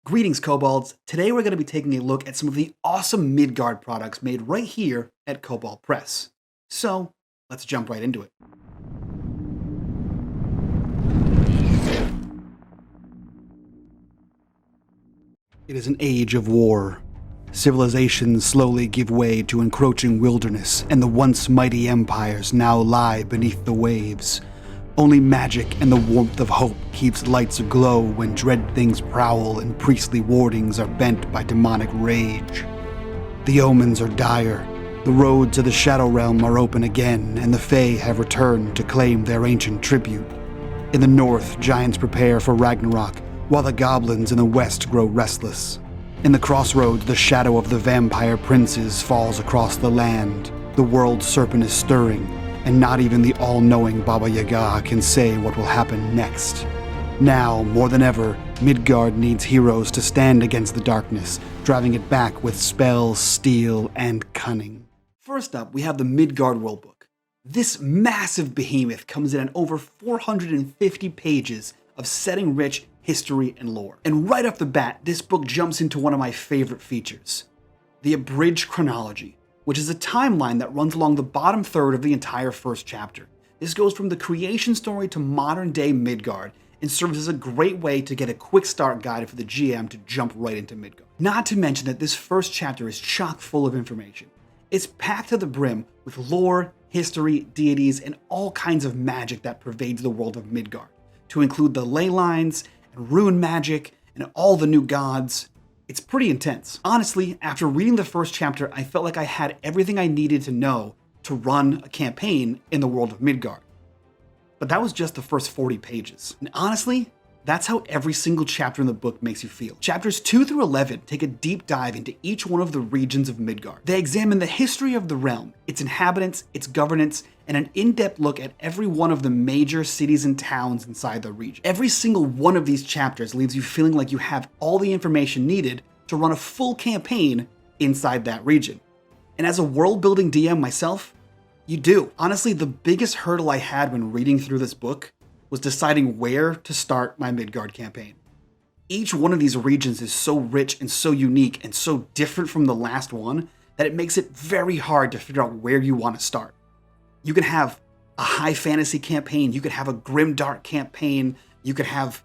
Greetings, Kobolds. Today we're going to be taking a look at some of the awesome Midgard products made right here at Kobold Press. So, let's jump right into it. It is an age of war. Civilizations slowly give way to encroaching wilderness, and the once mighty empires now lie beneath the waves. Only magic and the warmth of hope keeps lights aglow when dread things prowl and priestly wardings are bent by demonic rage. The omens are dire. The road to the Shadow Realm are open again, and the Fae have returned to claim their ancient tribute. In the north, giants prepare for Ragnarok, while the goblins in the west grow restless. In the Crossroads, the shadow of the vampire princes falls across the land. The World Serpent is stirring, and not even the all-knowing Baba Yaga can say what will happen next. Now, more than ever, Midgard needs heroes to stand against the darkness, driving it back with spells, steel, and cunning. First up, we have the Midgard Worldbook. This massive behemoth comes in at over 450 pages of setting-rich history and lore. And right off the bat, this book jumps into one of my favorite features, the abridged chronology, which is a timeline that runs along the bottom third of the entire first chapter. This goes from the creation story to modern-day Midgard and serves as a great way to get a quick start guide for the GM to jump right into Midgard. Not to mention that this first chapter is chock full of information. It's packed to the brim with lore, history, deities, and all kinds of magic that pervades the world of Midgard, to include the Ley Lines and rune magic and all the new gods. It's pretty intense. Honestly, after reading the first chapter, I felt like I had everything I needed to know to run a campaign in the world of Midgard. But that was just the first 40 pages. And honestly, that's how every single chapter in the book makes you feel. Chapters 2 through 11 take a deep dive into each one of the regions of Midgard. They examine the history of the realm, its inhabitants, its governance, and an in-depth look at every one of the major cities and towns inside the region. Every single one of these chapters leaves you feeling like you have all the information needed to run a full campaign inside that region. And as a world-building DM myself, you do. Honestly, the biggest hurdle I had when reading through this book was deciding where to start my Midgard campaign. Each one of these regions is so rich and so unique and so different from the last one that it makes it very hard to figure out where you want to start. You can have a high fantasy campaign, you could have a grimdark campaign, you could have,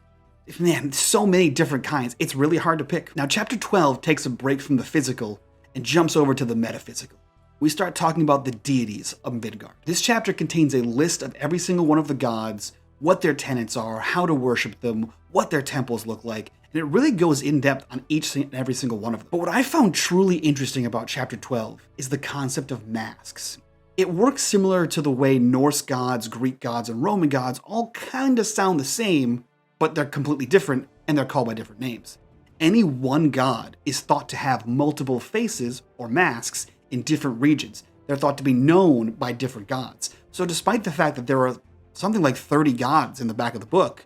man, so many different kinds. It's really hard to pick. Now, chapter 12 takes a break from the physical and jumps over to the metaphysical. We start talking about the deities of Midgard. This chapter contains a list of every single one of the gods, what their tenets are, how to worship them, what their temples look like, and it really goes in depth on each and every single one of them. But what I found truly interesting about chapter 12 is the concept of masks. It works similar to the way Norse gods, Greek gods, and Roman gods all kind of sound the same, but they're completely different and they're called by different names. Any one god is thought to have multiple faces or masks in different regions. They're thought to be known by different gods. So despite the fact that there are something like 30 gods in the back of the book,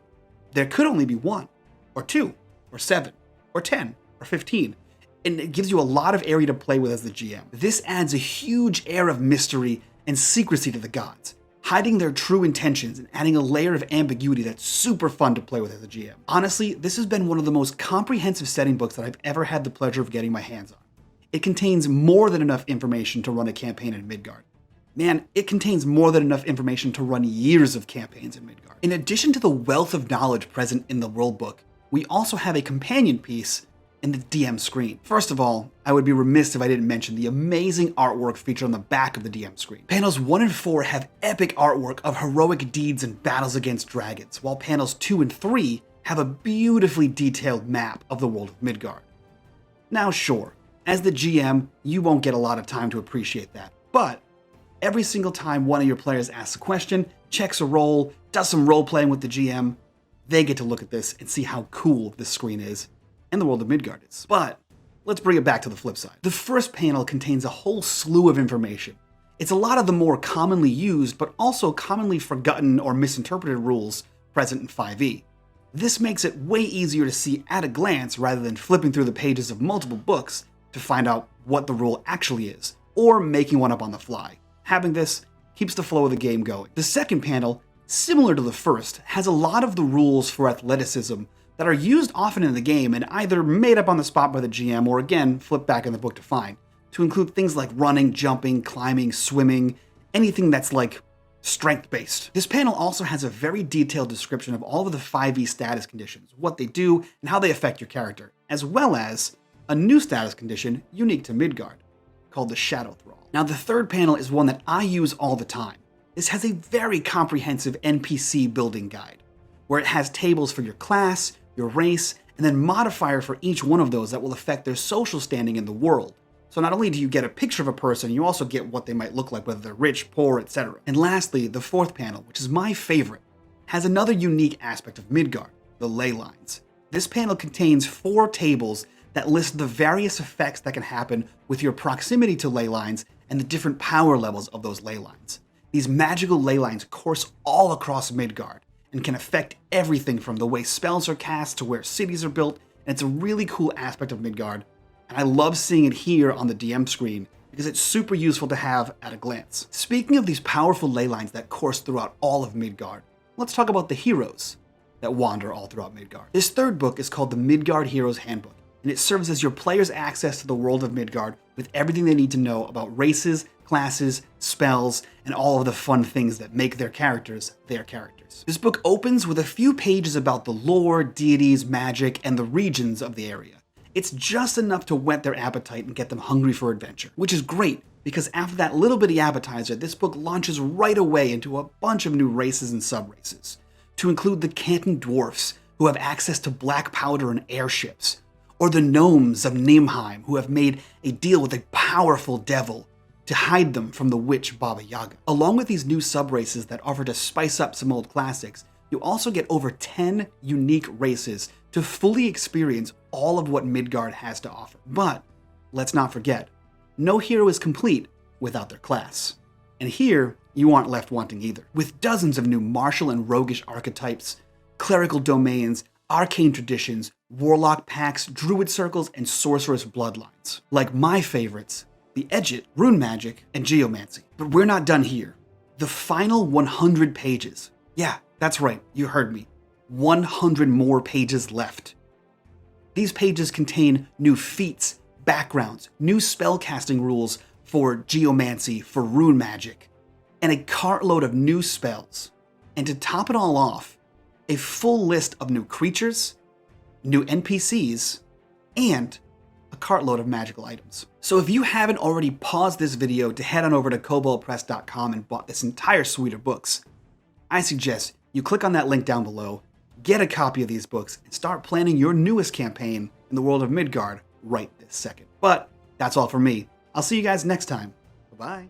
there could only be 1, or 2, or 7, or 10, or 15. And it gives you a lot of area to play with as the GM. This adds a huge air of mystery and secrecy to the gods, hiding their true intentions and adding a layer of ambiguity that's super fun to play with as a GM. Honestly, this has been one of the most comprehensive setting books that I've ever had the pleasure of getting my hands on. It contains more than enough information to run a campaign in Midgard. Man, it contains more than enough information to run years of campaigns in Midgard. In addition to the wealth of knowledge present in the world book, we also have a companion piece in the DM screen. First of all, I would be remiss if I didn't mention the amazing artwork featured on the back of the DM screen. Panels 1 and 4 have epic artwork of heroic deeds and battles against dragons, while panels 2 and 3 have a beautifully detailed map of the world of Midgard. Now sure, as the GM, you won't get a lot of time to appreciate that, but every single time one of your players asks a question, checks a roll, does some role-playing with the GM, they get to look at this and see how cool this screen is and the world of Midgard is. But let's bring it back to the flip side. The first panel contains a whole slew of information. It's a lot of the more commonly used, but also commonly forgotten or misinterpreted rules present in 5e. This makes it way easier to see at a glance rather than flipping through the pages of multiple books to find out what the rule actually is, or making one up on the fly. Having this keeps the flow of the game going. The second panel, similar to the first, has a lot of the rules for athleticism, that are used often in the game and either made up on the spot by the GM or again, flipped back in the book to find, to include things like running, jumping, climbing, swimming, anything that's like strength-based. This panel also has a very detailed description of all of the 5e status conditions, what they do, and how they affect your character, as well as a new status condition unique to Midgard, called the Shadow Thrall. Now the third panel is one that I use all the time. This has a very comprehensive NPC building guide, where it has tables for your class, your race, and then modifier for each one of those that will affect their social standing in the world. So not only do you get a picture of a person, you also get what they might look like, whether they're rich, poor, etc. And lastly, the fourth panel, which is my favorite, has another unique aspect of Midgard, the Ley Lines. This panel contains 4 tables that list the various effects that can happen with your proximity to ley lines and the different power levels of those ley lines. These magical ley lines course all across Midgard and can affect everything from the way spells are cast to where cities are built, and it's a really cool aspect of Midgard. And I love seeing it here on the DM screen because it's super useful to have at a glance. Speaking of these powerful ley lines that course throughout all of Midgard, let's talk about the heroes that wander all throughout Midgard. This third book is called the Midgard Heroes Handbook, and it serves as your player's access to the world of Midgard with everything they need to know about races, classes, spells, and all of the fun things that make their characters their characters. This book opens with a few pages about the lore, deities, magic, and the regions of the area. It's just enough to whet their appetite and get them hungry for adventure, which is great because after that little bitty appetizer, this book launches right away into a bunch of new races and sub-races, to include the Canton dwarfs, who have access to black powder and airships, or the gnomes of Nimheim, who have made a deal with a powerful devil to hide them from the witch Baba Yaga. Along with these new sub-races that offer to spice up some old classics, you also get over 10 unique races to fully experience all of what Midgard has to offer. But let's not forget, no hero is complete without their class. And here, you aren't left wanting either. With dozens of new martial and roguish archetypes, clerical domains, arcane traditions, warlock packs, druid circles, and sorceress bloodlines. Like my favorites, the Edgit, rune magic, and geomancy. But we're not done here. The final 100 pages. Yeah, that's right, you heard me. 100 more pages left. These pages contain new feats, backgrounds, new spellcasting rules for geomancy, for rune magic, and a cartload of new spells. And to top it all off, a full list of new creatures, new NPCs, and a cartload of magical items. So if you haven't already paused this video to head on over to koboldpress.com and bought this entire suite of books, I suggest you click on that link down below, get a copy of these books, and start planning your newest campaign in the world of Midgard right this second. But that's all from me. I'll see you guys next time. Bye-bye.